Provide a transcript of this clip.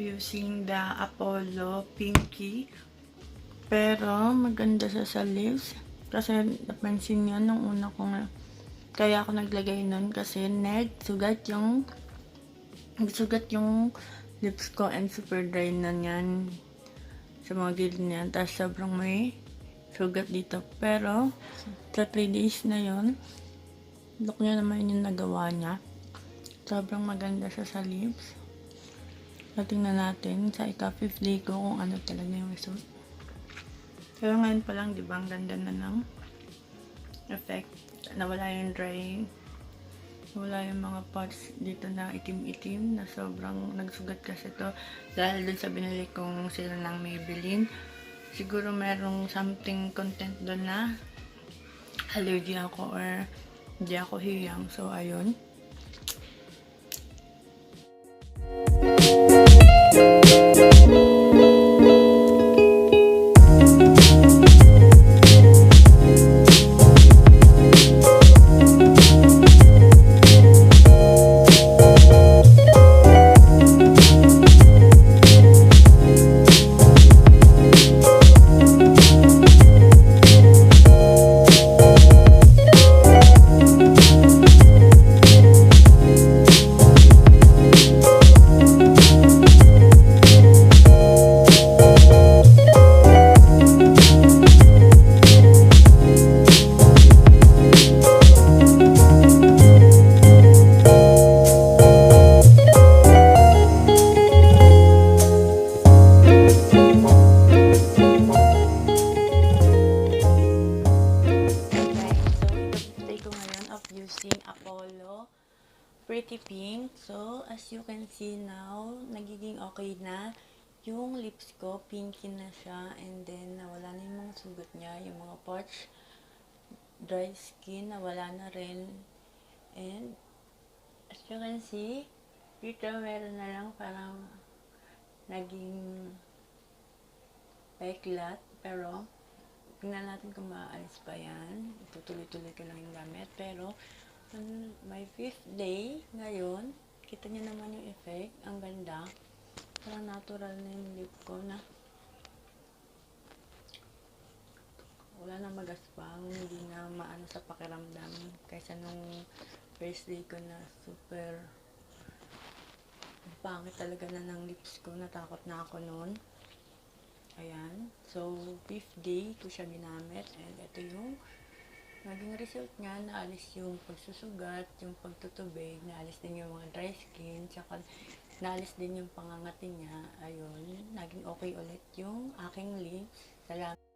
Using the Apollo Pinky, pero maganda siya sa lips kasi napansin niyo nung una ko nga, kaya ako naglagay nun kasi nagsugat yung lips ko and super dry na yan sa mga gilid niyan, tapos sobrang may sugat dito. Pero sa 3 days na yon, look niya naman yung nagawa niya, sobrang maganda siya sa lips. Tingnan natin sa ika-5th day ko kung ano talaga yung result. Pero ngayon pa lang, diba, ang ganda na ng effect. Nawala yung dry, nawala yung mga spots dito na itim-itim na sobrang nagsugat kasi to dahil dun sa binili kong sila ng Maybelline. Siguro merong something content doon na allergy ako or hindi ako hiyang. So, ayun. Apollo Pretty Pink. So, as you can see now, nagiging okay na yung lips ko. Pinky na siya. And then, nawala na yung mga sugat niya. Yung mga parts, dry skin, nawala na rin. And, as you can see, dito meron na lang parang naging peklat. Pero, tingnan natin kung maaalis pa yan. Tutuloy-tuloy ko lang yung gamit. Pero, my 5th day ngayon, kita niyo naman yung effect. Ang ganda. Parang natural na yung lip ko na wala na magaspang, hindi na maano sa pakiramdam kaysa nung first day ko na super pangit talaga na ng lips ko. Natakot na ako noon. Ayan. So, 5th day ko siya ginamit and ito yung naging result niya. Naalis yung pagsusugat, yung pagtutubig, naalis din yung mga dry skin, tsaka naalis din yung pangangati niya. Ayun, naging okay ulit yung aking lips. Salamat.